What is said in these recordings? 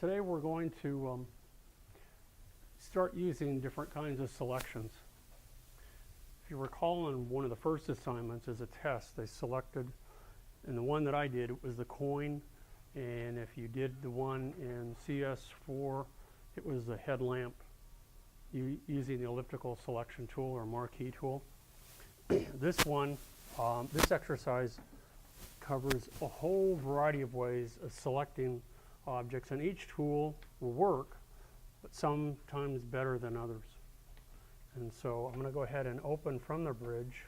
today we're going to start using different kinds of selections. If you recall, in one of the first assignments as a test, they selected, and the one that I did, it was the coin, and if you did the one in CS4, it was the headlamp using the elliptical selection tool or marquee tool. This one, this exercise covers a whole variety of ways of selecting objects, and each tool will work, but sometimes better than others. And so I'm going to go ahead and open from the bridge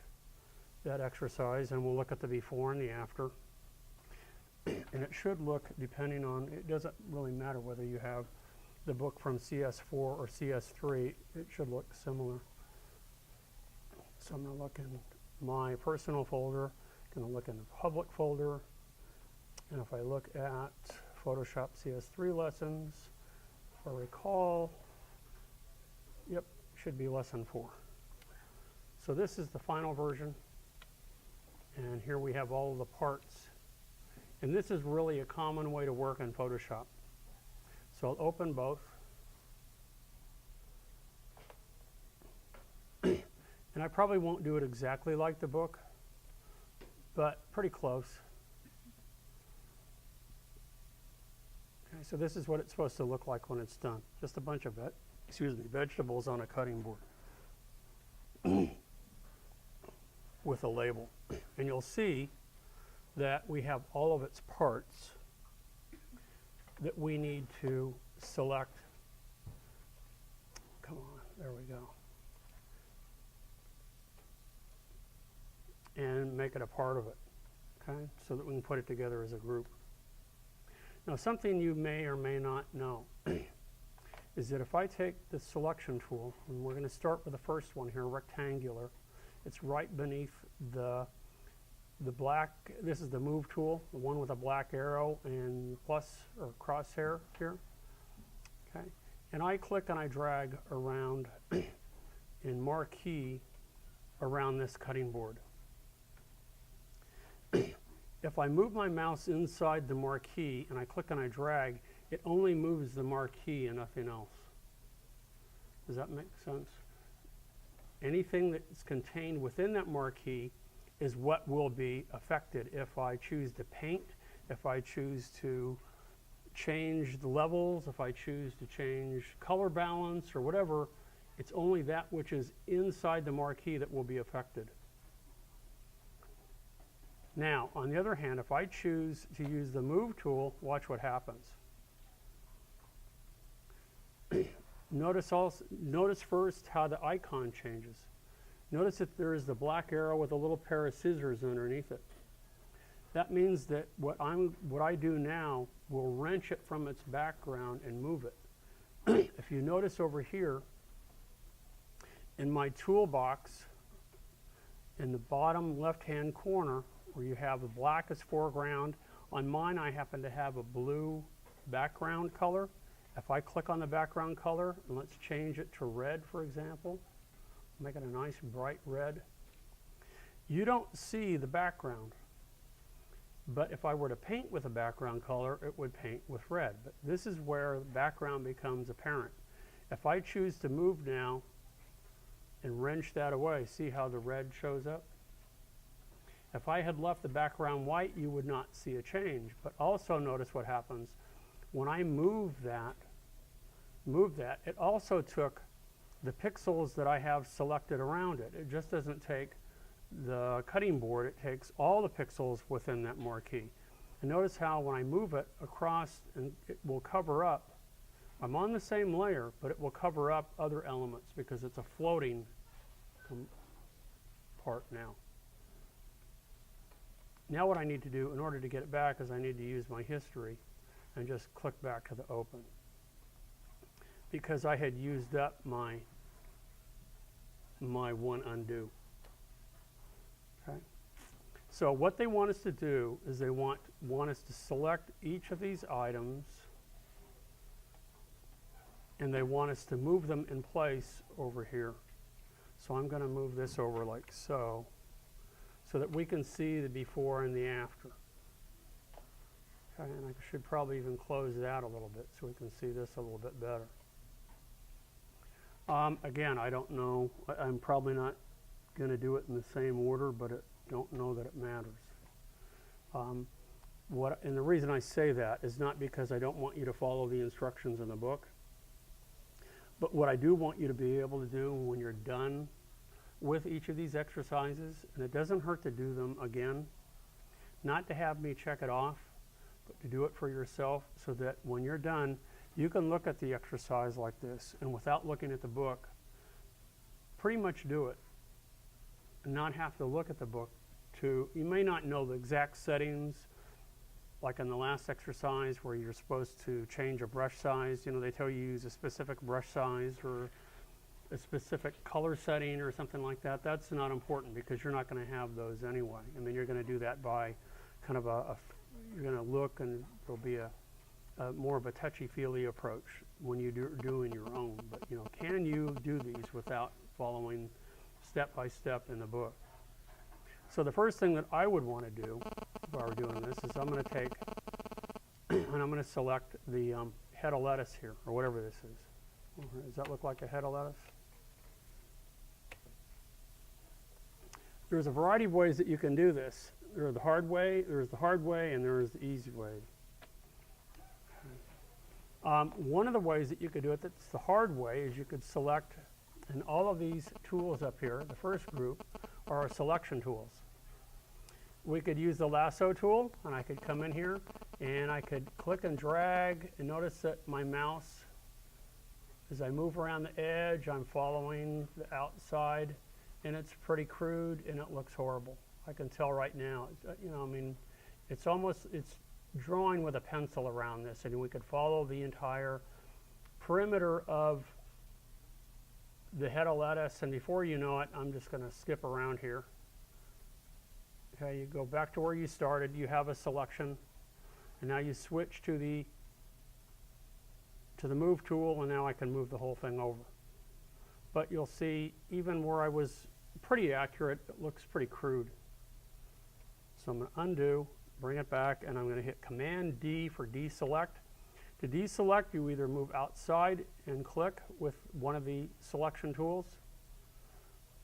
that exercise, and we'll look at the before and the after. And it should look, depending on, it doesn't really matter whether you have the book from CS4 or CS3, it should look similar. So I'm going to look in my personal folder, going to look in the public folder, and if I look at Photoshop CS3 lessons, if I recall, yep, should be lesson 4. So this is the final version, and here we have all of the parts. And this is really a common way to work in Photoshop. So I'll open both. And I probably won't do it exactly like the book, but pretty close. Okay, so this is what it's supposed to look like when it's done. Just a bunch of vegetables on a cutting board with a label. And you'll see that we have all of its parts that we need to select. Come on, there we go. And make it a part of it, okay? So that we can put it together as a group. Now, something you may or may not know is that if I take the selection tool, and we're going to start with the first one here, rectangular. It's right beneath the black, this is the move tool, the one with a black arrow and plus or crosshair here, okay? And I click and I drag around in marquee around this cutting board. If I move my mouse inside the marquee and I click and I drag, it only moves the marquee and nothing else. Does that make sense? Anything that's contained within that marquee is what will be affected if I choose to paint, if I choose to change the levels, if I choose to change color balance or whatever. It's only that which is inside the marquee that will be affected. Now, on the other hand, if I choose to use the move tool, watch what happens. Notice first how the icon changes. Notice that there is the black arrow with a little pair of scissors underneath it. That means that what I do now will wrench it from its background and move it. If you notice over here, in my toolbox, in the bottom left-hand corner, where you have the black as foreground, on mine I happen to have a blue background color. If I click on the background color, and let's change it to red, for example, make it a nice bright red, you don't see the background. But if I were to paint with a background color, it would paint with red. But this is where the background becomes apparent. If I choose to move now and wrench that away, see how the red shows up? If I had left the background white, you would not see a change. But also notice what happens when I move that, it also took the pixels that I have selected around it. It just doesn't take the cutting board, it takes all the pixels within that marquee. And notice how when I move it across, and it will cover up, I'm on the same layer, but it will cover up other elements because it's a floating part now. Now what I need to do in order to get it back is I need to use my history and just click back to the open, because I had used up my one undo. Okay. So what they want us to do is they want us to select each of these items, and they want us to move them in place over here. So I'm going to move this over like so that we can see the before and the after. Okay, and I should probably even close that a little bit so we can see this a little bit better. Again, I don't know. I'm probably not going to do it in the same order, but I don't know that it matters. And the reason I say that is not because I don't want you to follow the instructions in the book, but what I do want you to be able to do when you're done with each of these exercises, and it doesn't hurt to do them again, not to have me check it off, but to do it for yourself so that when you're done, you can look at the exercise like this and without looking at the book, pretty much do it and not have to look at the book. You may not know the exact settings, like in the last exercise where you're supposed to change a brush size. You know, they tell you use a specific brush size or a specific color setting or something like that. That's not important because you're not going to have those anyway. I mean, you're going to do that by kind of you're going to look, and there'll be a more of a touchy-feely approach when you do doing your own. But, you know, can you do these without following step by step in the book? So the first thing that I would want to do if I were doing this is I'm going to take and I'm going to select the head of lettuce here, or whatever this is. Does that look like a head of lettuce? There's a variety of ways that you can do this. There's the hard way, and there's the easy way. One of the ways that you could do it that's the hard way is you could select, and all of these tools up here, the first group, are our selection tools. We could use the Lasso Tool, and I could come in here, and I could click and drag, and notice that my mouse, as I move around the edge, I'm following the outside, and it's pretty crude, and it looks horrible. I can tell right now, you know, I mean, it's drawing with a pencil around this, and we could follow the entire perimeter of the head of lettuce, and before you know it, I'm just going to skip around here. Okay, you go back to where you started, you have a selection, and now you switch to the move tool, and now I can move the whole thing over. But you'll see, even where I was pretty accurate, it looks pretty crude. So I'm going to undo, bring it back, and I'm going to hit Command D for deselect. To deselect, you either move outside and click with one of the selection tools,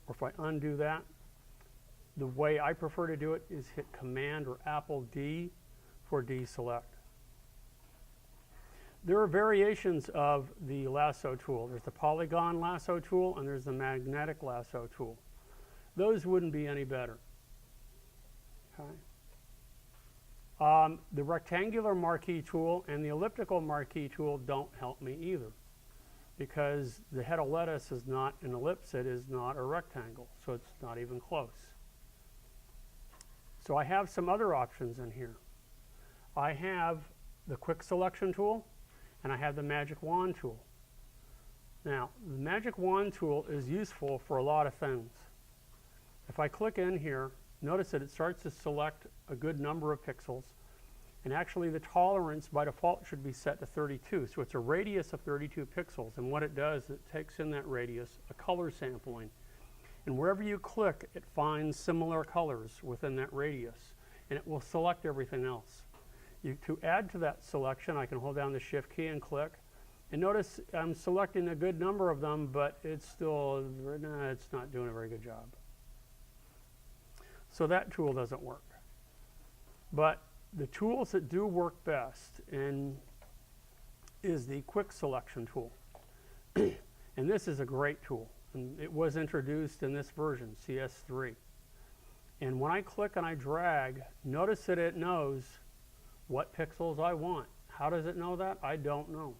or if I undo that, the way I prefer to do it is hit Command or Apple D for deselect. There are variations of the Lasso Tool. There's the Polygon Lasso Tool, and there's the Magnetic Lasso Tool. Those wouldn't be any better. Okay. The rectangular marquee tool and the elliptical marquee tool don't help me either, because the head of lettuce is not an ellipse, it is not a rectangle, so it's not even close. So I have some other options in here. I have the quick selection tool, and I have the magic wand tool. Now, the magic wand tool is useful for a lot of things. If I click in here, notice that it starts to select a good number of pixels, and actually the tolerance by default should be set to 32, so it's a radius of 32 pixels, and what it does, it takes in that radius a color sampling, and wherever you click, it finds similar colors within that radius, and it will select everything else. To add to that selection, I can hold down the Shift key and click, and notice I'm selecting a good number of them, but it's still, it's not doing a very good job. So that tool doesn't work. But the tools that do work best is the quick selection tool. And this is a great tool. And it was introduced in this version, CS3. And when I click and I drag, notice that it knows what pixels I want. How does it know that? I don't know.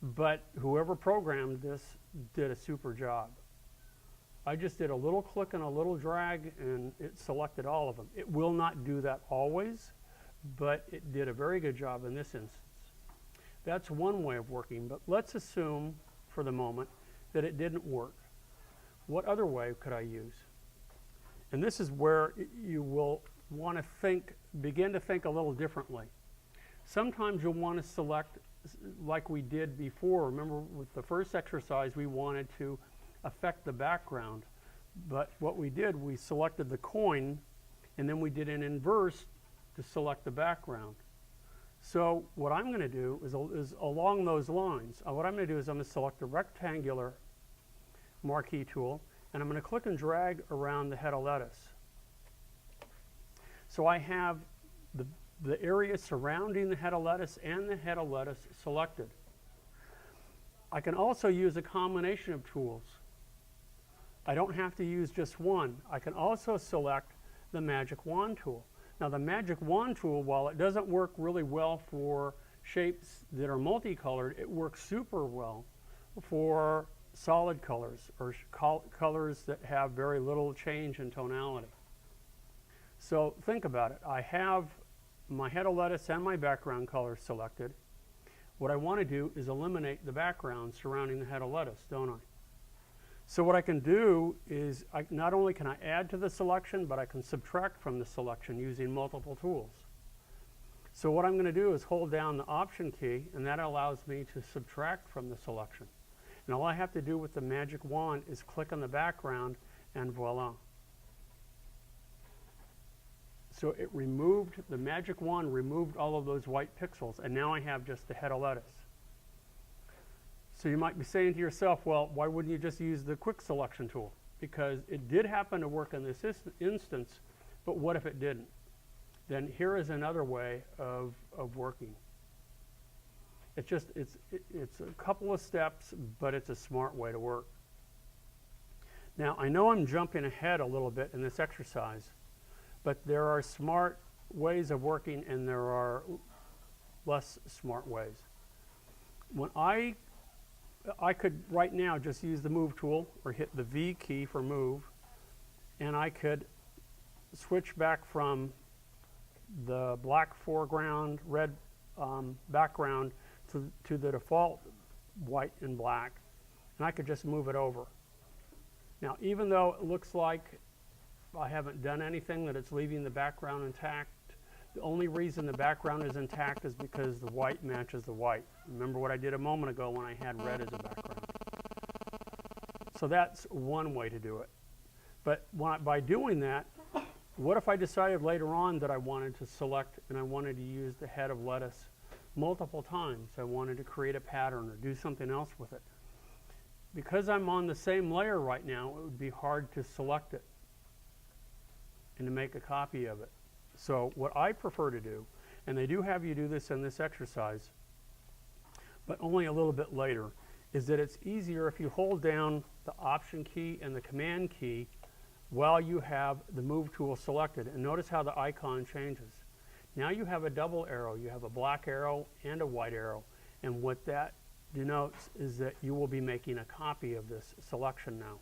But whoever programmed this did a super job. I just did a little click and a little drag, and it selected all of them. It will not do that always, but it did a very good job in this instance. That's one way of working, but let's assume for the moment that it didn't work. What other way could I use? And this is where you will want to begin to think a little differently. Sometimes you'll want to select, like we did before. Remember with the first exercise, we wanted to affect the background, but what we did, we selected the coin, and then we did an inverse to select the background. So what I'm going to do is along those lines. What I'm going to do is I'm going to select the rectangular marquee tool, and I'm going to click and drag around the head of lettuce. So I have the area surrounding the head of lettuce and the head of lettuce selected. I can also use a combination of tools. I don't have to use just one. I can also select the magic wand tool. Now the magic wand tool, while it doesn't work really well for shapes that are multicolored, it works super well for solid colors or colors that have very little change in tonality. So think about it. I have my head of lettuce and my background color selected. What I want to do is eliminate the background surrounding the head of lettuce, don't I? So what I can do is not only can I add to the selection, but I can subtract from the selection using multiple tools. So what I'm going to do is hold down the Option key, and that allows me to subtract from the selection. And all I have to do with the magic wand is click on the background, and voila. So it removed, the magic wand removed all of those white pixels, and now I have just the head of lettuce. So you might be saying to yourself, well, why wouldn't you just use the quick selection tool? Because it did happen to work in this instance, but what if it didn't? Then here is another way of working. It's a couple of steps, but it's a smart way to work. Now, I know I'm jumping ahead a little bit in this exercise, but there are smart ways of working and there are less smart ways. When I could right now just use the move tool or hit the V key for move, and I could switch back from the black foreground, red background to the default white and black, and I could just move it over. Now, even though it looks like I haven't done anything, that it's leaving the background intact, the only reason the background is intact is because the white matches the white. Remember what I did a moment ago when I had red as a background. So that's one way to do it. But by doing that, what if I decided later on that I wanted to select and I wanted to use the head of lettuce multiple times? I wanted to create a pattern or do something else with it. Because I'm on the same layer right now, it would be hard to select it and to make a copy of it. So what I prefer to do, and they do have you do this in this exercise, but only a little bit later, is that it's easier if you hold down the Option key and the Command key while you have the Move tool selected. And notice how the icon changes. Now you have a double arrow. You have a black arrow and a white arrow. And what that denotes is that you will be making a copy of this selection now.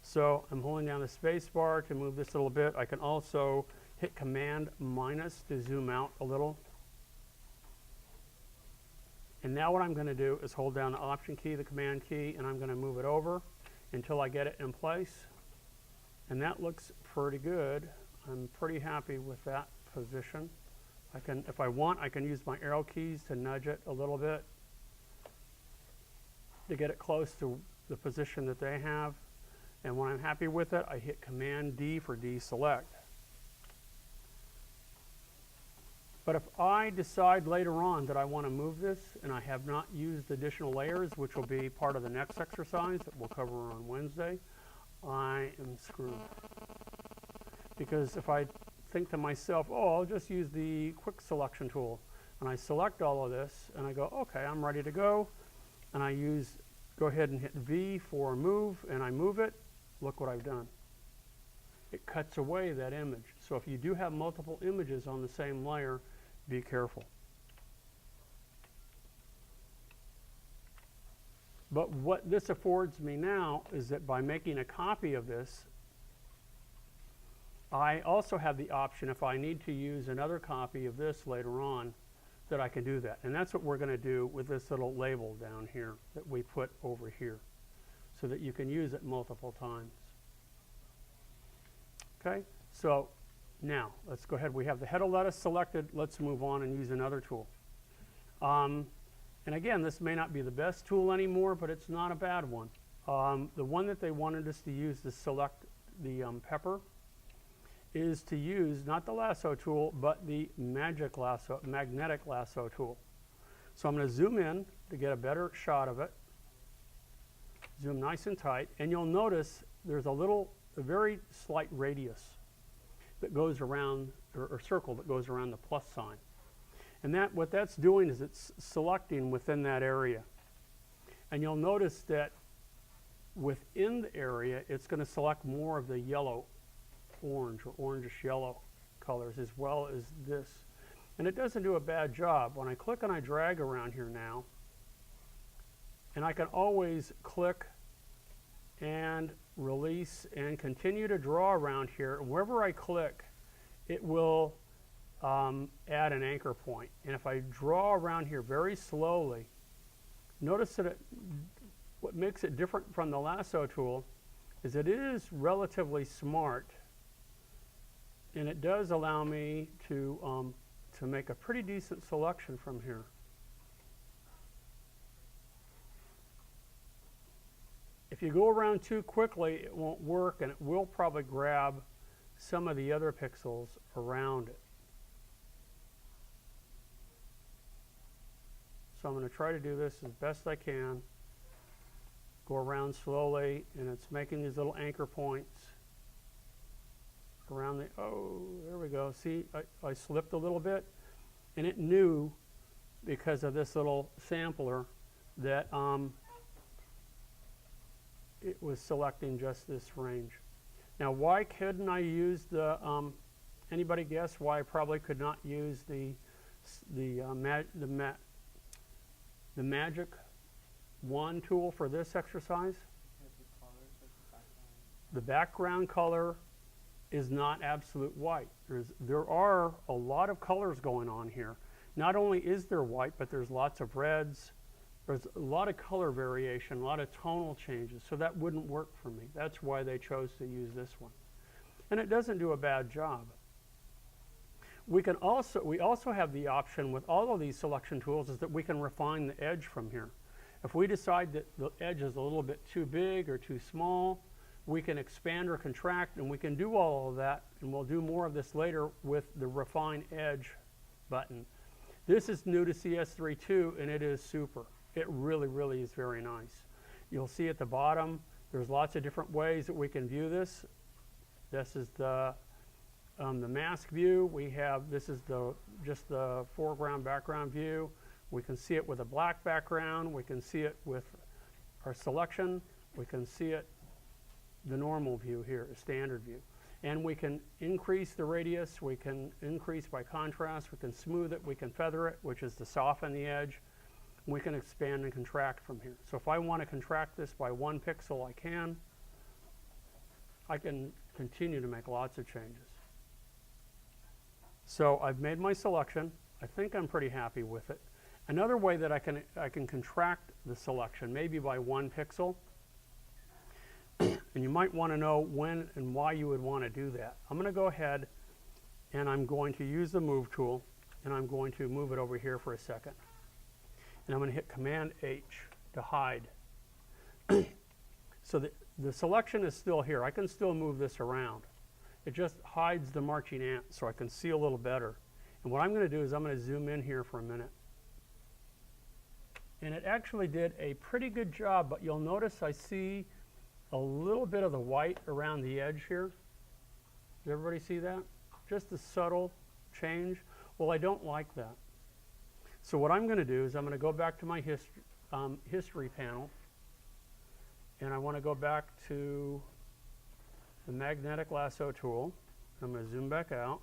So I'm holding down the space bar to move this a little bit. I can also hit Command minus to zoom out a little. And now what I'm going to do is hold down the Option key, the Command key, and I'm going to move it over until I get it in place. And that looks pretty good. I'm pretty happy with that position. If I want, I can use my arrow keys to nudge it a little bit to get it close to the position that they have. And when I'm happy with it, I hit Command D for deselect. But if I decide later on that I want to move this and I have not used additional layers, which will be part of the next exercise that we'll cover on Wednesday, I am screwed. Because if I think to myself, oh, I'll just use the quick selection tool, and I select all of this and I go, okay, I'm ready to go, and I go ahead and hit V for move, and I move it, look what I've done. It cuts away that image. So if you do have multiple images on the same layer, be careful. But what this affords me now is that by making a copy of this, I also have the option, if I need to use another copy of this later on, that I can do that. And that's what we're going to do with this little label down here that we put over here, so that you can use it multiple times. Okay, so now let's go ahead. We have the head of lettuce selected. Let's move on and use another tool. And again, this may not be the best tool anymore, but it's not a bad one. The one that they wanted us to use to select the pepper. is to use not the lasso tool, but the magnetic lasso tool. So I'm going to zoom in to get a better shot of it. Zoom nice and tight, and you'll notice there's a very slight radius that goes around, or circle that goes around the plus sign. And what that's doing is it's selecting within that area. And you'll notice that within the area, it's going to select more of the yellow-orange or orangish-yellow colors as well as this. And it doesn't do a bad job. When I click and I drag around here now, and I can always click and release and continue to draw around here. Wherever I click, it will add an anchor point. And if I draw around here very slowly, notice that what makes it different from the lasso tool is it is relatively smart, and it does allow me to make a pretty decent selection from here. If you go around too quickly, it won't work, and it will probably grab some of the other pixels around it. So I'm going to try to do this as best I can. Go around slowly, and it's making these little anchor points around the, oh, there we go. See, I slipped a little bit, and it knew, because of this little sampler, that it was selecting just this range. Now, why couldn't I use the, anybody guess why I probably could not use the magic wand tool for this exercise? The background color is not absolute white. There are a lot of colors going on here. Not only is there white, but there's lots of reds. There's a lot of color variation, a lot of tonal changes, so that wouldn't work for me. That's why they chose to use this one. And it doesn't do a bad job. We also have the option with all of these selection tools is that we can refine the edge from here. If we decide that the edge is a little bit too big or too small, we can expand or contract, and we can do all of that, and we'll do more of this later with the Refine Edge button. This is new to CS3 too, and it is super. It really, really is very nice. You'll see at the bottom, there's lots of different ways that we can view this. This is the mask view. This is just the foreground background view. We can see it with a black background. We can see it with our selection. We can see it the normal view here, a standard view. And we can increase the radius. We can increase by contrast. We can smooth it. We can feather it, which is to soften the edge. We can expand and contract from here. So if I want to contract this by 1 pixel, I can. I can continue to make lots of changes. So I've made my selection. I think I'm pretty happy with it. Another way that I can contract the selection, maybe by 1 pixel, and you might want to know when and why you would want to do that. I'm going to go ahead and I'm going to use the Move tool, and I'm going to move it over here for a second. And I'm going to hit Command H to hide. So the selection is still here. I can still move this around. It just hides the marching ant so I can see a little better. And what I'm going to do is I'm going to zoom in here for a minute. And it actually did a pretty good job, but you'll notice I see a little bit of the white around the edge here. Does everybody see that? Just a subtle change. Well, I don't like that. So what I'm going to do is I'm going to go back to my history panel, and I want to go back to the magnetic lasso tool. I'm going to zoom back out,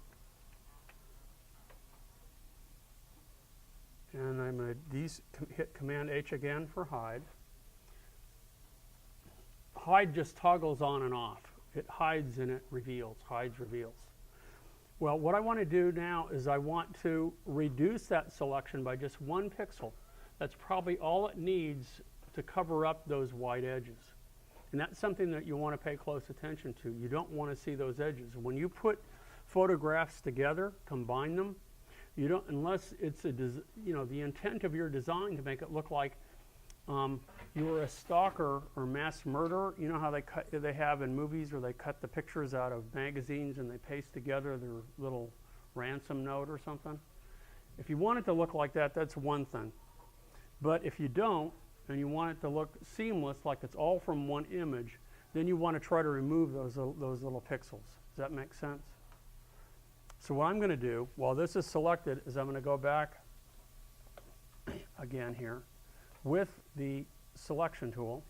and I'm going to hit Command H again for hide. Hide just toggles on and off. It hides and it reveals, hides, reveals. Well, what I want to do now is I want to reduce that selection by just 1 pixel. That's probably all it needs to cover up those white edges. And that's something that you want to pay close attention to. You don't want to see those edges. When you put photographs together, combine them, you don't, unless it's the intent of your design to make it look like you were a stalker or mass murderer, you know how they have in movies where they cut the pictures out of magazines and they paste together their little ransom note or something? If you want it to look like that, that's one thing. But if you don't, and you want it to look seamless, like it's all from one image, then you want to try to remove those little pixels. Does that make sense? So what I'm going to do, while this is selected, is I'm going to go back again here with the selection tool,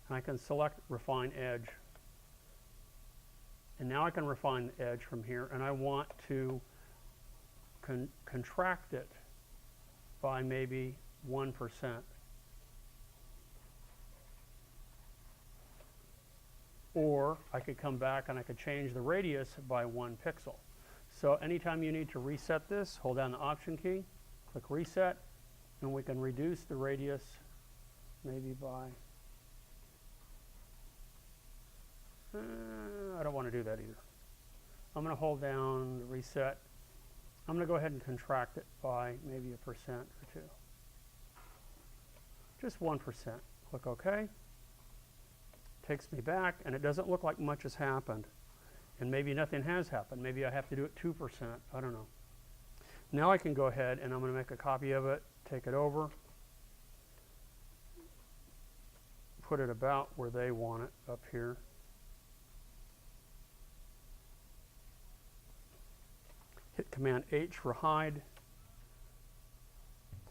and I can select Refine Edge. And now I can refine the edge from here, and I want to contract it by maybe 1%. Or I could come back and I could change the radius by 1 pixel. So anytime you need to reset this, hold down the Option key, click Reset, and we can reduce the radius maybe by, I don't want to do that either. I'm going to hold down the Reset. I'm going to go ahead and contract it by maybe 1% or 2. Just 1%. Click OK. Takes me back, and it doesn't look like much has happened. And maybe nothing has happened. Maybe I have to do it 2%. I don't know. Now I can go ahead and I'm going to make a copy of it, take it over, put it about where they want it up here. Hit Command H for hide.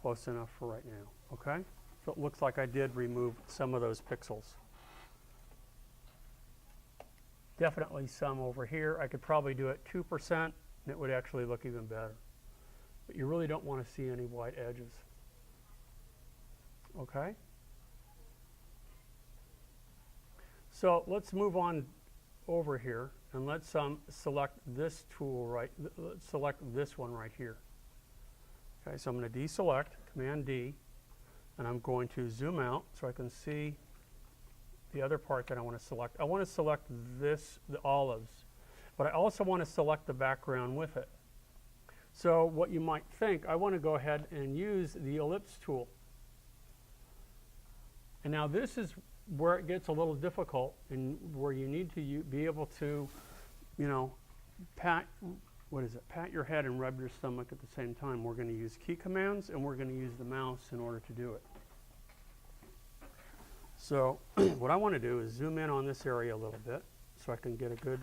Close enough for right now. Okay? So it looks like I did remove some of those pixels. Definitely some over here. I could probably do it 2%, and it would actually look even better. But you really don't want to see any white edges. Okay? So let's move on over here, and let's select this tool let's select this one right here. Okay, so I'm going to deselect, Command D, and I'm going to zoom out so I can see the other part that I want to select. I want to select this, the olives, but I also want to select the background with it. So what you might think, I want to go ahead and use the ellipse tool. And now this is where it gets a little difficult and where you need to be able to, you know, pat your head and rub your stomach at the same time. We're going to use key commands and we're going to use the mouse in order to do it. So what I want to do is zoom in on this area a little bit so I can get a good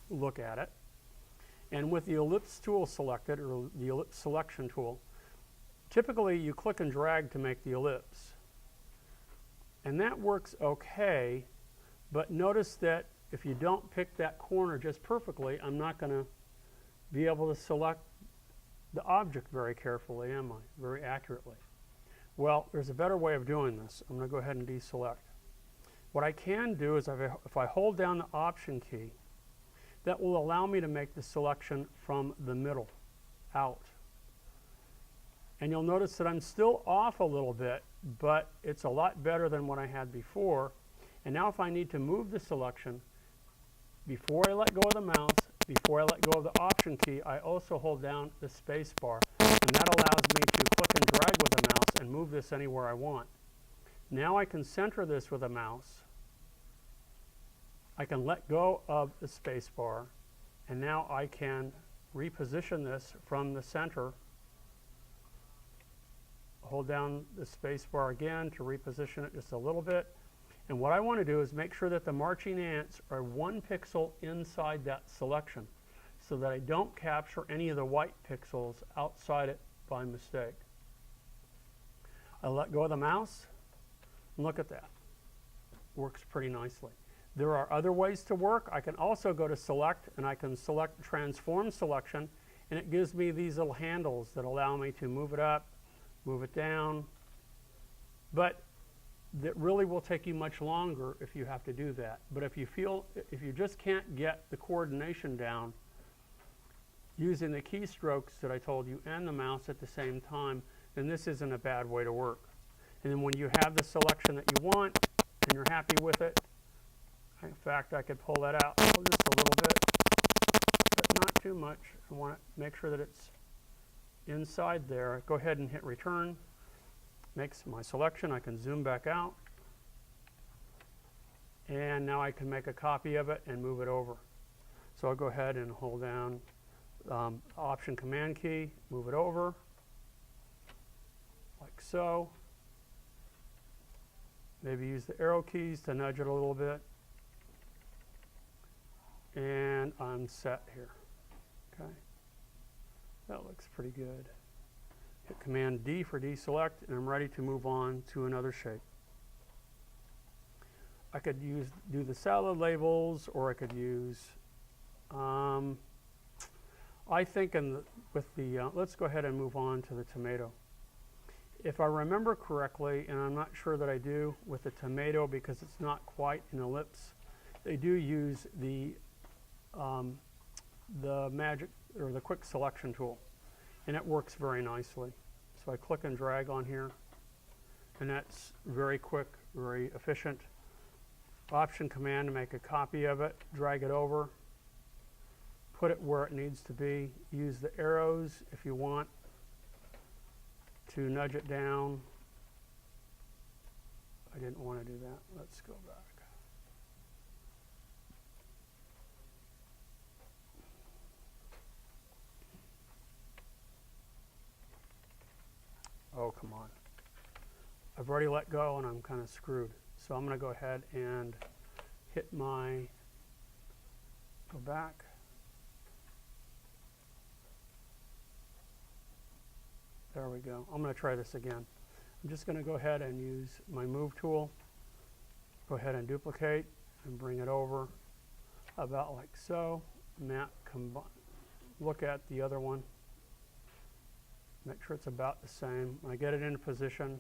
look at it. And with the ellipse tool selected, or the ellipse selection tool, typically you click and drag to make the ellipse. And that works okay, but notice that if you don't pick that corner just perfectly, I'm not going to be able to select the object very carefully, am I? Very accurately. Well, there's a better way of doing this. I'm going to go ahead and deselect. What I can do is if I hold down the Option key, that will allow me to make the selection from the middle out. And you'll notice that I'm still off a little bit, but it's a lot better than what I had before. And now if I need to move the selection, before I let go of the mouse, before I let go of the Option key, I also hold down the space bar. And that allows me to click and drag with the mouse and move this anywhere I want. Now I can center this with a mouse. I can let go of the space bar, and now I can reposition this from the center. Hold down the space bar again to reposition it just a little bit. And what I want to do is make sure that the marching ants are 1 pixel inside that selection, so that I don't capture any of the white pixels outside it by mistake. I let go of the mouse, and look at that. Works pretty nicely. There are other ways to work. I can also go to Select, and I can select Transform Selection, and it gives me these little handles that allow me to move it up, move it down. But that really will take you much longer if you have to do that. But if you just can't get the coordination down, using the keystrokes that I told you and the mouse at the same time, then this isn't a bad way to work. And then when you have the selection that you want and you're happy with it, in fact, I could pull that out just a little bit, but not too much. I want to make sure that it's inside there. Go ahead and hit Return. makes my selection. I can zoom back out. And now I can make a copy of it and move it over. So I'll go ahead and hold down Option Command key, move it over, like so. Maybe use the arrow keys to nudge it a little bit. And I'm set here. Okay. That looks pretty good. Hit Command D for deselect, and I'm ready to move on to another shape. I could do the salad labels, or I could use, I think let's go ahead and move on to the tomato. If I remember correctly, and I'm not sure that I do with the tomato because it's not quite an ellipse, they do use the magic or the quick selection tool, and it works very nicely. So I click and drag on here, and that's very quick, very efficient. Option Command to make a copy of it, drag it over, put it where it needs to be. Use the arrows if you want to nudge it down. I didn't want to do that. Let's go back. Oh, come on. I've already let go and I'm kind of screwed. So I'm going to go ahead and hit go back. There we go. I'm going to try this again. I'm just going to go ahead and use my move tool. Go ahead and duplicate and bring it over about like so. Look at the other one. Make sure it's about the same. When I get it into position,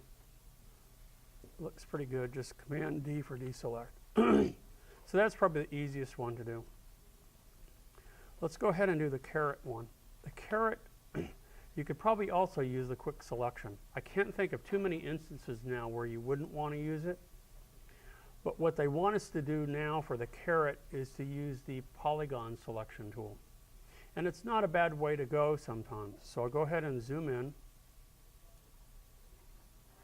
looks pretty good. Just Command D for deselect. So that's probably the easiest one to do. Let's go ahead and do the caret one. The caret, you could probably also use the quick selection. I can't think of too many instances now where you wouldn't want to use it. But what they want us to do now for the caret is to use the Polygon Selection tool. And it's not a bad way to go sometimes. So I'll go ahead and zoom in.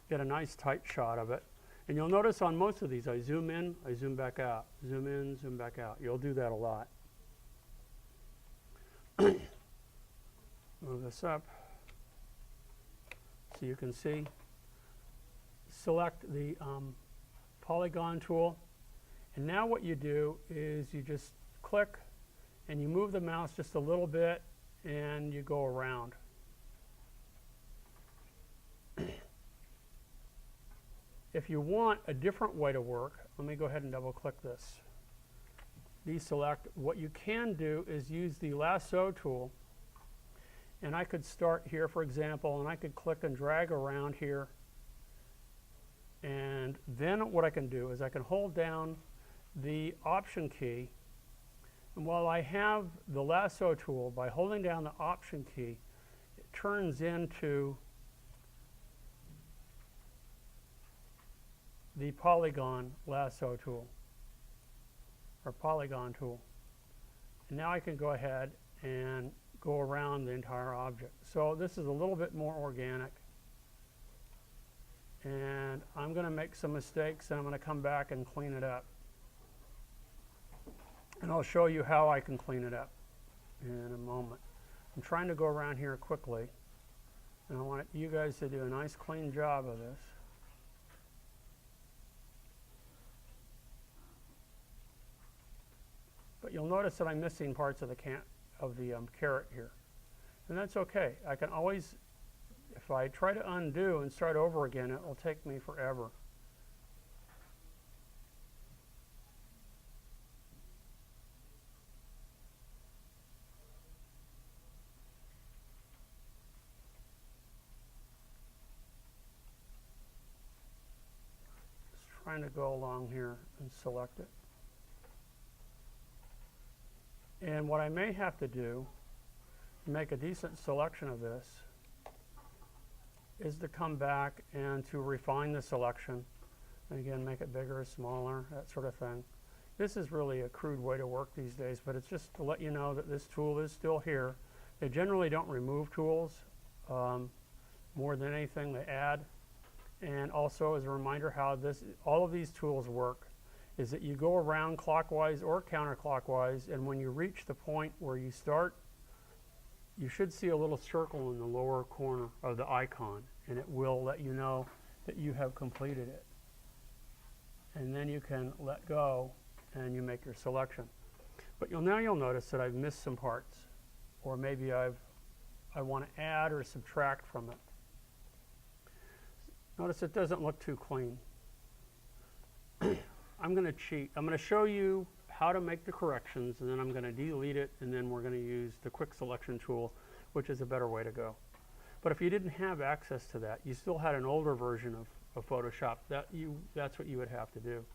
Get a nice tight shot of it. And you'll notice on most of these, I zoom in, I zoom back out, zoom in, zoom back out. You'll do that a lot. Move this up so you can see. Select the Polygon tool. And now what you do is you just click and you move the mouse just a little bit and you go around. If you want a different way to work, let me go ahead and double click this. Deselect. What you can do is use the Lasso tool, and I could start here, for example, and I could click and drag around here. And then what I can do is I can hold down the Option key, and while I have the Lasso tool, by holding down the Option key, it turns into the Polygon Lasso tool, or Polygon tool. And now I can go ahead and go around the entire object. So this is a little bit more organic. And I'm going to make some mistakes, and I'm going to come back and clean it up. And I'll show you how I can clean it up in a moment. I'm trying to go around here quickly, and I want you guys to do a nice clean job of this. But you'll notice that I'm missing parts of the caret here. And that's okay. I can always, if I try to undo and start over again, it will take me forever. Just trying to go along here and select it. And what I may have to do to make a decent selection of this is to come back and to refine the selection. And again, make it bigger or smaller, that sort of thing. This is really a crude way to work these days, but it's just to let you know that this tool is still here. They generally don't remove tools. More than anything, they add. and also as a reminder how all of these tools work, is that you go around clockwise or counterclockwise, and when you reach the point where you start, you should see a little circle in the lower corner of the icon, and it will let you know that you have completed it. And then you can let go and you make your selection. But now you'll notice that I've missed some parts, or maybe I want to add or subtract from it. Notice it doesn't look too clean. I'm going to cheat. I'm going to show you how to make the corrections, and then I'm going to delete it, and then we're going to use the quick selection tool, which is a better way to go. But if you didn't have access to that, you still had an older version of Photoshop, that's what you would have to do.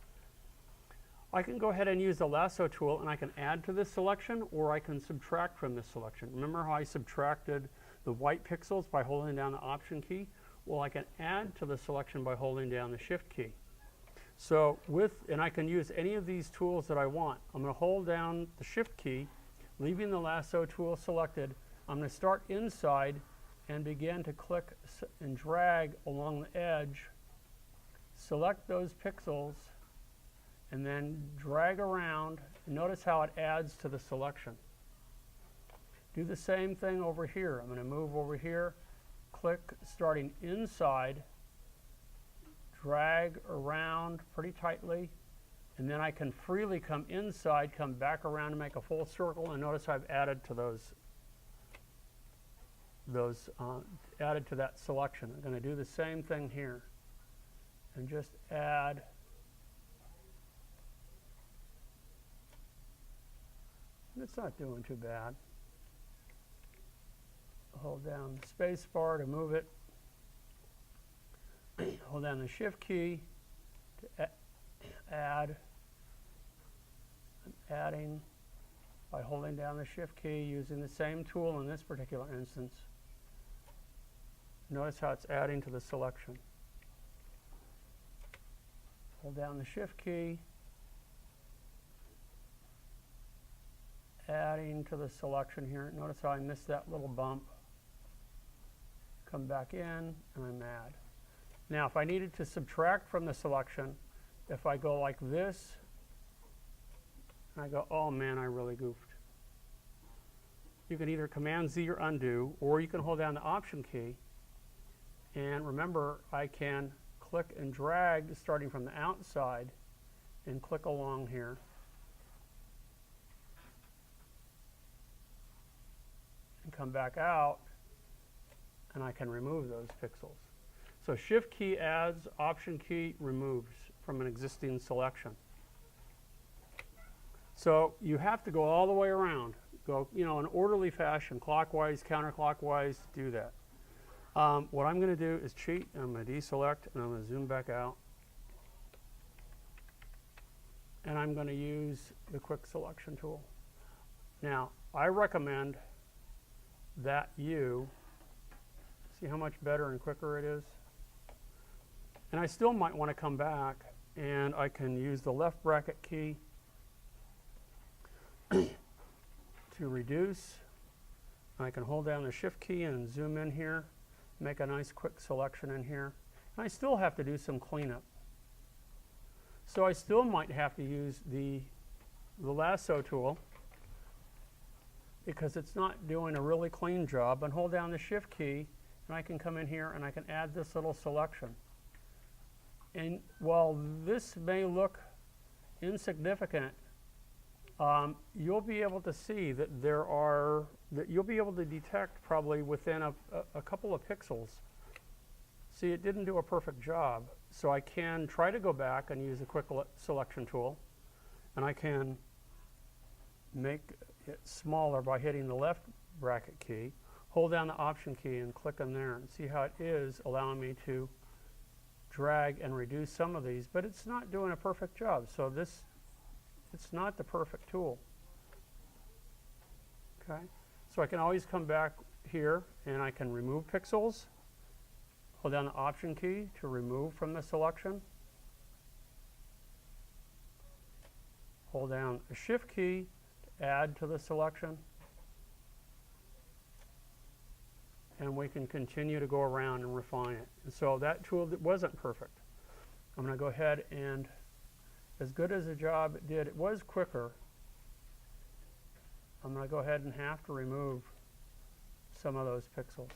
I can go ahead and use the Lasso tool, and I can add to this selection, or I can subtract from this selection. Remember how I subtracted the white pixels by holding down the Option key? Well, I can add to the selection by holding down the Shift key. So and I can use any of these tools that I want. I'm going to hold down the Shift key, leaving the Lasso tool selected. I'm going to start inside and begin to click and drag along the edge, select those pixels, and then drag around. And notice how it adds to the selection. Do the same thing over here. I'm going to move over here, click starting inside, drag around pretty tightly, and then I can freely come inside, come back around and make a full circle, and notice I've added to added to that selection. I'm going to do the same thing here and just add. It's not doing too bad. Hold down the space bar to move it. Hold down the Shift key to add. I'm adding by holding down the Shift key using the same tool in this particular instance. Notice how it's adding to the selection. Hold down the Shift key, adding to the selection here. Notice how I missed that little bump. Come back in, and I'm add. Now, if I needed to subtract from the selection, if I go like this, and I go, oh man, I really goofed. You can either Command Z or undo, or you can hold down the Option key. And remember, I can click and drag starting from the outside and click along here. And come back out, and I can remove those pixels. So Shift key adds, Option key removes from an existing selection. So you have to go all the way around. Go, in orderly fashion, clockwise, counterclockwise, do that. What I'm going to do is cheat, and I'm going to deselect, and I'm going to zoom back out. And I'm going to use the quick selection tool. Now, I recommend that you see how much better and quicker it is. And I still might want to come back, and I can use the left bracket key to reduce. I can hold down the Shift key and zoom in here, make a nice quick selection in here. And I still have to do some cleanup. So I still might have to use the Lasso tool because it's not doing a really clean job, and hold down the Shift key, and I can come in here and I can add this little selection. And while this may look insignificant, you'll be able to see that you'll be able to detect probably within a couple of pixels. See, it didn't do a perfect job. So I can try to go back and use a quick selection tool, and I can make it smaller by hitting the left bracket key, hold down the Option key and click on there, and see how it is allowing me to drag and reduce some of these, but it's not doing a perfect job. So it's not the perfect tool. Okay, so I can always come back here and I can remove pixels, hold down the Option key to remove from the selection, hold down the Shift key to add to the selection, and we can continue to go around and refine it. And so that tool wasn't perfect. I'm going to go ahead and, as good as a job it did, it was quicker. I'm going to go ahead and have to remove some of those pixels.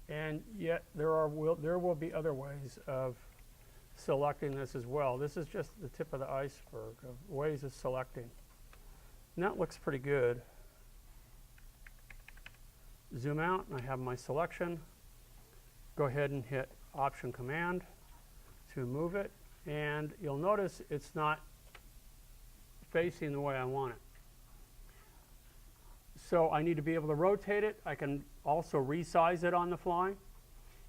And yet there will be other ways of selecting this as well. This is just the tip of the iceberg of ways of selecting. And that looks pretty good. Zoom out, and I have my selection. Go ahead and hit Option Command to move it, and you'll notice it's not facing the way I want it. So I need to be able to rotate it. I can also resize it on the fly.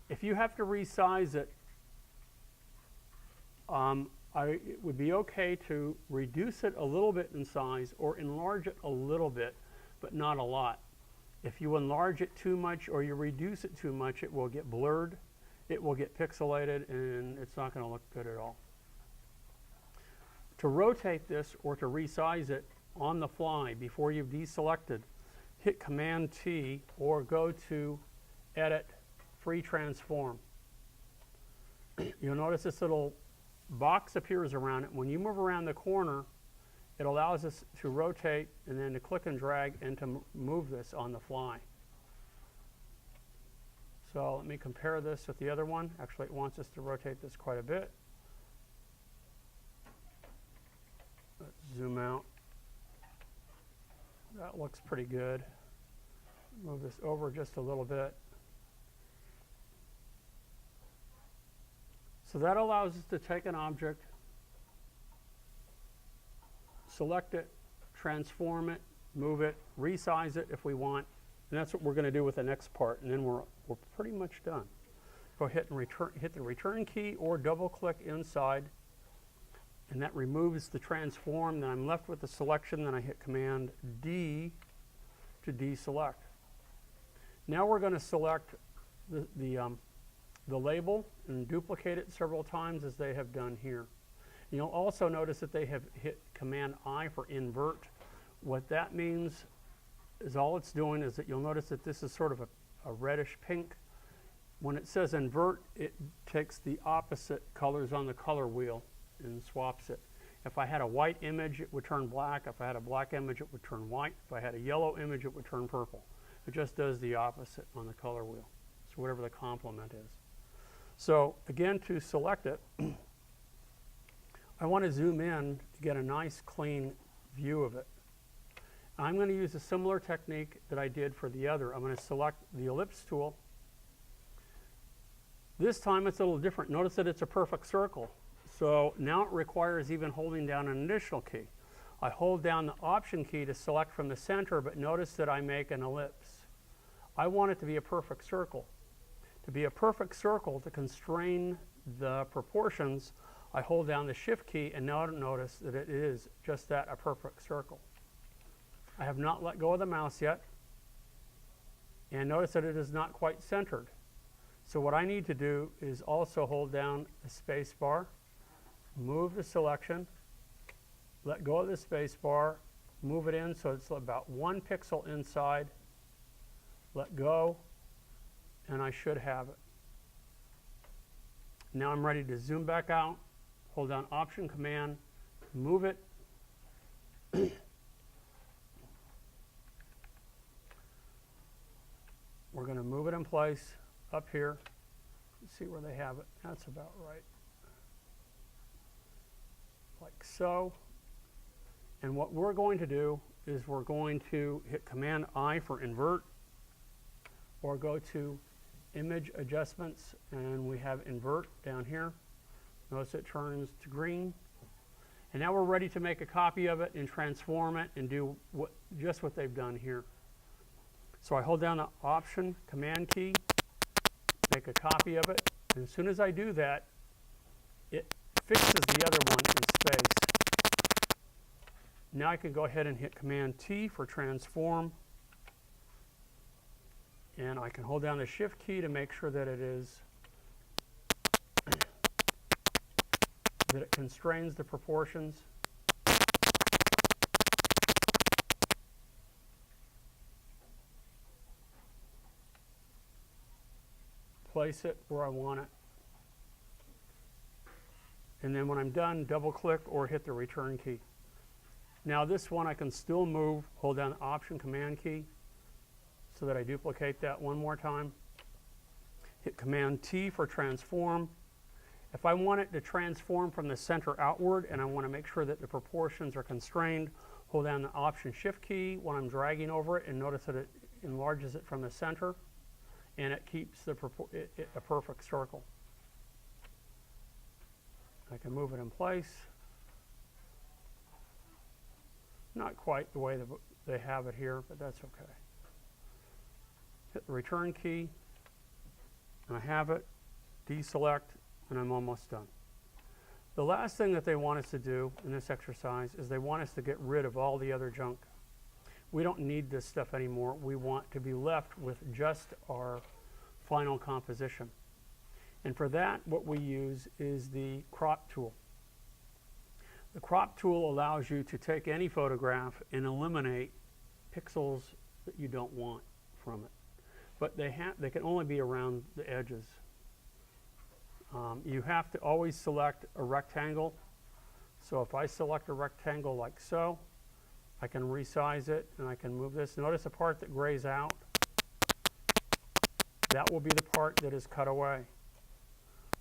If you have to resize it, it would be okay to reduce it a little bit in size or enlarge it a little bit, but not a lot. If you enlarge it too much or you reduce it too much, it will get blurred, it will get pixelated, and it's not going to look good at all. To rotate this or to resize it on the fly before you've deselected, hit Command T or go to Edit, Free Transform. You'll notice this little box appears around it. When you move around the corner, it allows us to rotate and then to click and drag and to move this on the fly. So let me compare this with the other one. Actually, it wants us to rotate this quite a bit. Let's zoom out. That looks pretty good. Move this over just a little bit. So that allows us to take an object, select it, transform it, move it, resize it if we want, and that's what we're going to do with the next part, and then we're pretty much done. Go ahead and hit the return key or double click inside, and that removes the transform. Then I'm left with the selection, then I hit Command D to deselect. Now we're going to select the label and duplicate it several times as they have done here. You'll also notice that they have hit Command I for invert. What that means is all it's doing is that you'll notice that this is sort of a reddish pink. When it says invert, it takes the opposite colors on the color wheel and swaps it. If I had a white image, it would turn black. If I had a black image, it would turn white. If I had a yellow image, it would turn purple. It just does the opposite on the color wheel. So whatever the complement is. So again, to select it, I want to zoom in to get a nice clean view of it. I'm going to use a similar technique that I did for the other. I'm going to select the ellipse tool. This time it's a little different. Notice that it's a perfect circle. So now it requires even holding down an additional key. I hold down the Option key to select from the center, but notice that I make an ellipse. I want it to be a perfect circle. To be a perfect circle, to constrain the proportions, I hold down the Shift key, and now notice that it is just that, a perfect circle. I have not let go of the mouse yet, and notice that it is not quite centered. So what I need to do is also hold down the space bar, move the selection, let go of the space bar, move it in so it's about 1 pixel inside, let go, and I should have it. Now I'm ready to zoom back out, hold down Option Command, move it. We're going to move it in place up here. Let's see where they have it. That's about right. Like so. And what we're going to do is we're going to hit Command I for invert, or go to Image Adjustments, and we have invert down here. Notice it turns to green. And now we're ready to make a copy of it and transform it and do just what they've done here. So I hold down the Option Command key, make a copy of it, and as soon as I do that, it fixes the other one in space. Now I can go ahead and hit Command T for transform, and I can hold down the Shift key to make sure that it constrains the proportions. place it where I want it. And then when I'm done, double click or hit the return key. Now this one I can still move, hold down the Option Command key so that I duplicate that one more time. Hit Command T for transform. If I want it to transform from the center outward and I want to make sure that the proportions are constrained, hold down the Option Shift key when I'm dragging over it and notice that it enlarges it from the center and it keeps the a perfect circle. I can move it in place. Not quite the way that they have it here, but that's okay. Hit the return key, and I have it, deselect, and I'm almost done. The last thing that they want us to do in this exercise is they want us to get rid of all the other junk. We don't need this stuff anymore. We want to be left with just our final composition. And for that, what we use is the crop tool. The crop tool allows you to take any photograph and eliminate pixels that you don't want from it. But they can only be around the edges. You have to always select a rectangle. So if I select a rectangle like so, I can resize it and I can move this. Notice the part that grays out. That will be the part that is cut away.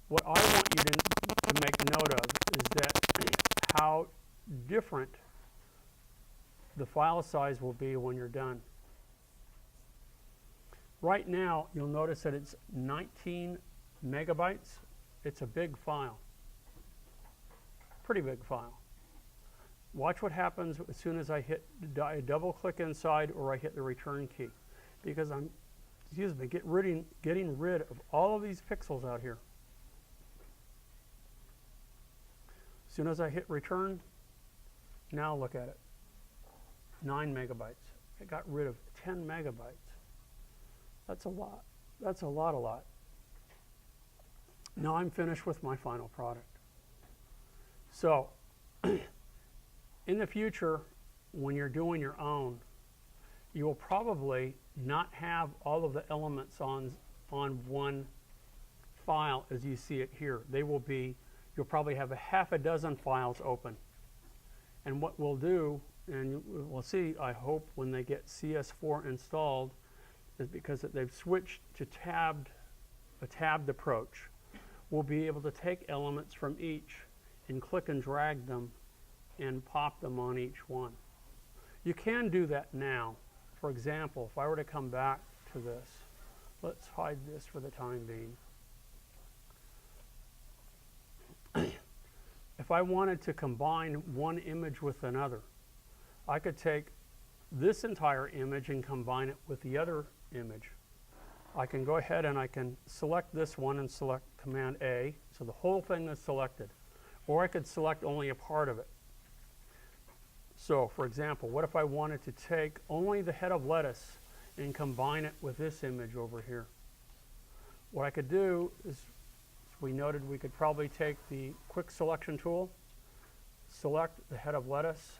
What I want you to make note of is that how different the file size will be when you're done. Right now, you'll notice that it's 19 megabytes. It's a big file. Pretty big file. Watch what happens as soon as I double click inside or I hit the return key, because I'm, getting rid of all of these pixels out here. As soon as I hit return, now look at it. 9 megabytes. I got rid of 10 megabytes. That's a lot. That's a lot. Now I'm finished with my final product. So, in the future, when you're doing your own, you will probably not have all of the elements on one file as you see it here. They will be, you'll probably have a half a dozen files open. And what we'll do, and we'll see, I hope, when they get CS4 installed, is because they've switched to a tabbed approach. We'll be able to take elements from each and click and drag them and pop them on each one. You can do that now. For example, if I were to come back to this, let's hide this for the time being. If I wanted to combine one image with another, I could take this entire image and combine it with the other image. I can go ahead and I can select this one and select Command A, so the whole thing is selected. Or I could select only a part of it. So, for example, what if I wanted to take only the head of lettuce and combine it with this image over here? What I could do is, as we noted, we could probably take the Quick Selection tool, select the head of lettuce.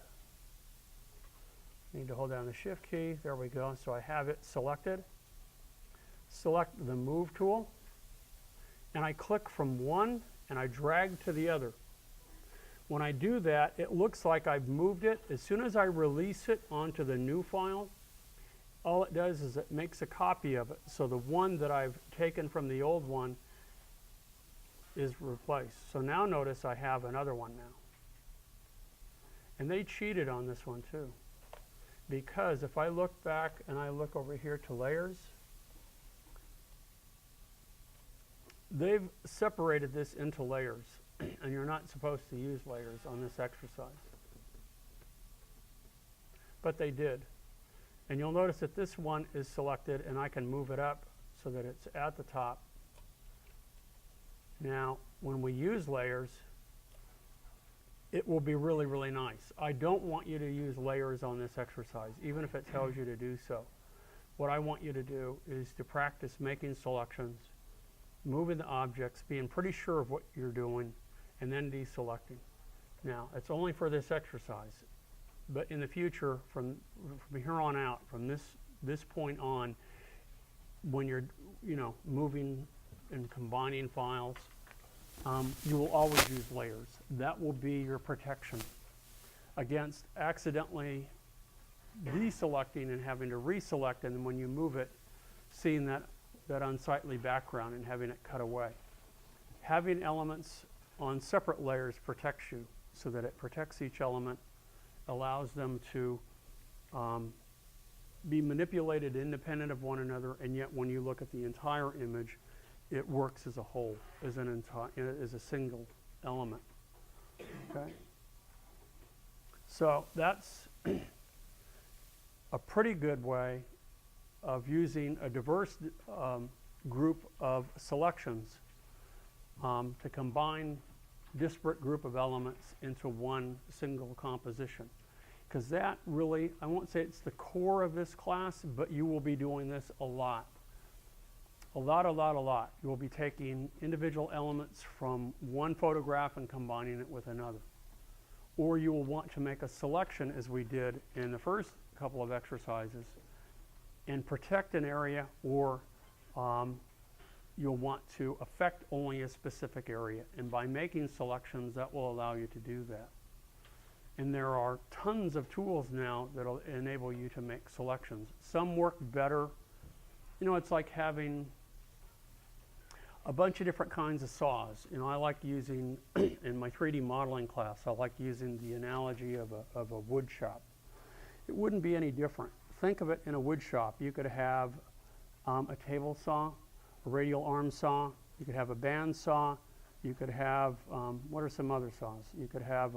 Need to hold down the Shift key. There we go. So I have it selected. Select the Move tool, and I click from one and I drag to the other. When I do that, it looks like I've moved it. As soon as I release it onto the new file, all it does is it makes a copy of it. So the one that I've taken from the old one is replaced. So now notice I have another one now. And they cheated on this one too. Because if I look back and I look over here to layers, they've separated this into layers. And you're not supposed to use layers on this exercise. But they did. And you'll notice that this one is selected and I can move it up so that it's at the top. Now, when we use layers, it will be really, really nice. I don't want you to use layers on this exercise, even if it tells you to do so. What I want you to do is to practice making selections, moving the objects, being pretty sure of what you're doing, and then deselecting. Now, it's only for this exercise, but in the future, from here on out, from this point on, when you're moving and combining files, you will always use layers. That will be your protection against accidentally deselecting and having to reselect, and then when you move it, seeing that unsightly background and having it cut away. Having elements on separate layers protects you, so that it protects each element, allows them to be manipulated independent of one another, and yet when you look at the entire image, it works as a whole, as a single element. Okay? So that's a pretty good way of using a diverse group of selections to combine disparate group of elements into one single composition. Because that really, I won't say it's the core of this class, but you will be doing this a lot. A lot. You will be taking individual elements from one photograph and combining it with another. Or you will want to make a selection, as we did in the first couple of exercises, and protect an area, or you'll want to affect only a specific area. And by making selections, that will allow you to do that. And there are tons of tools now that will enable you to make selections. Some work better. You know, it's like having a bunch of different kinds of saws. You know, I like using, in my 3D modeling class, I like using the analogy of a wood shop. It wouldn't be any different. Think of it in a wood shop. You could have a table saw, a radial arm saw, you could have a band saw, you could have, what are some other saws? You could have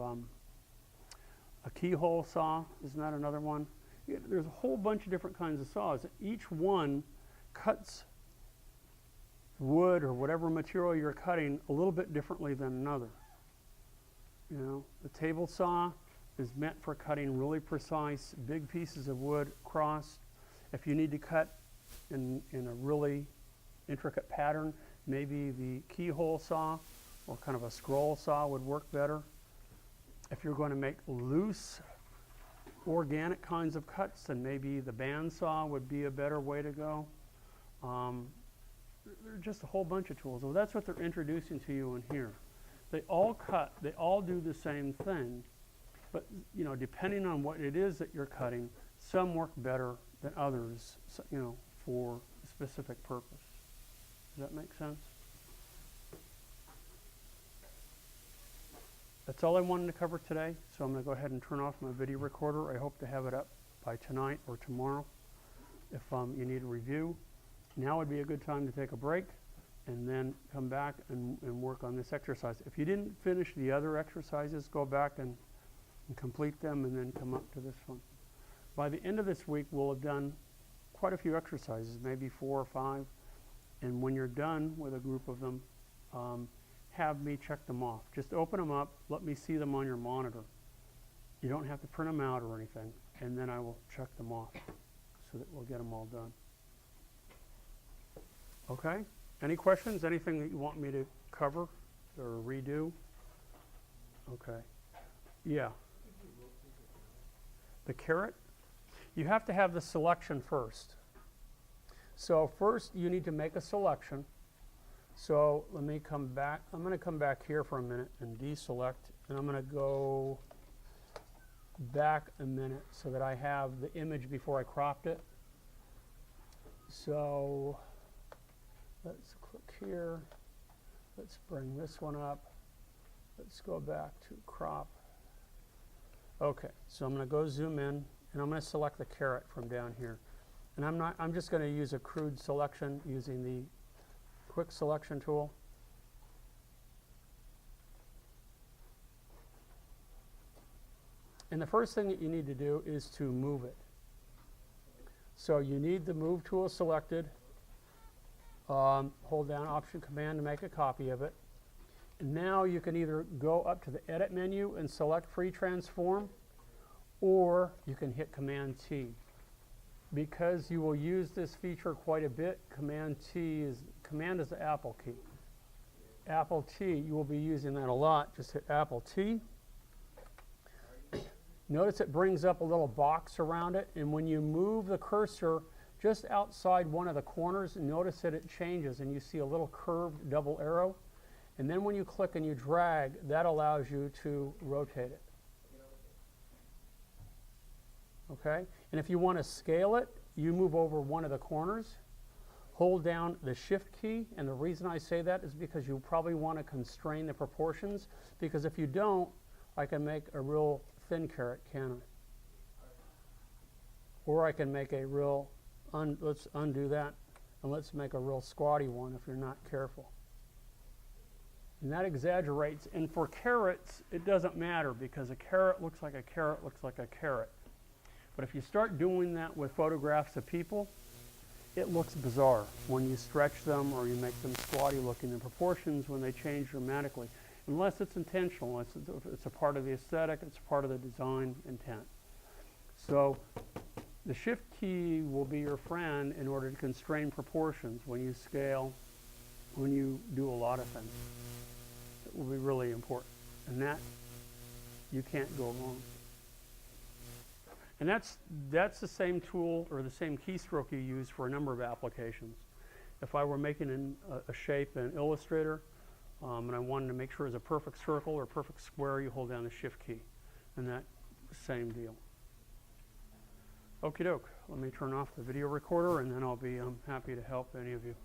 a keyhole saw, isn't that another one? There's a whole bunch of different kinds of saws. Each one cuts wood or whatever material you're cutting a little bit differently than another. You know, the table saw is meant for cutting really precise, big pieces of wood across. If you need to cut in a really intricate pattern, maybe the keyhole saw or kind of a scroll saw would work better. If you're going to make loose, organic kinds of cuts, then maybe the band saw would be a better way to go. There are just a whole bunch of tools. Well, that's what they're introducing to you in here. They all cut, they all do the same thing, but you know, depending on what it is that you're cutting, some work better than others, so, you know, for a specific purpose. Does that make sense? That's all I wanted to cover today, so I'm going to go ahead and turn off my video recorder. I hope to have it up by tonight or tomorrow if you need a review. Now would be a good time to take a break and then come back and work on this exercise. If you didn't finish the other exercises, go back and complete them and then come up to this one. By the end of this week, we'll have done quite a few exercises, maybe 4 or 5. And when you're done with a group of them, have me check them off. Just open them up, let me see them on your monitor. You don't have to print them out or anything, and then I will check them off so that we'll get them all done. Okay? Any questions? Anything that you want me to cover or redo? Okay. Yeah. The caret? You have to have the selection first. So first you need to make a selection. So let me come back. I'm going to come back here for a minute and deselect, and I'm going to go back a minute so that I have the image before I cropped it. So let's click here. Let's bring this one up. Let's go back to crop. Okay, so I'm going to go zoom in, and I'm going to select the caret from down here. And I'm just going to use a crude selection using the quick selection tool. And the first thing that you need to do is to move it. So you need the move tool selected. Hold down Option Command to make a copy of it. And now you can either go up to the Edit menu and select Free Transform, or you can hit Command T. Because you will use this feature quite a bit, Command is the Apple key. Apple T, you will be using that a lot. Just hit Apple T. Notice it brings up a little box around it, and when you move the cursor just outside one of the corners, notice that it changes and you see a little curved double arrow. And then when you click and you drag, that allows you to rotate it. Okay? And if you want to scale it, you move over one of the corners, hold down the Shift key, and the reason I say that is because you probably want to constrain the proportions, because if you don't, I can make a real thin carrot, can't I? Or I can make a real, let's undo that, and let's make a real squatty one if you're not careful. And that exaggerates, and for carrots, it doesn't matter, because a carrot looks like a carrot looks like a carrot. But if you start doing that with photographs of people, it looks bizarre when you stretch them or you make them squatty looking. The proportions, when they change dramatically, unless it's intentional, it's a part of the aesthetic, it's part of the design intent. So the Shift key will be your friend in order to constrain proportions when you scale, when you do a lot of things. It will be really important, and that you can't go wrong. And that's the same tool or the same keystroke you use for a number of applications. If I were making a shape in Illustrator and I wanted to make sure it's a perfect circle or perfect square, you hold down the Shift key, and that same deal. Okie doke. Let me turn off the video recorder, and then I'll be happy to help any of you.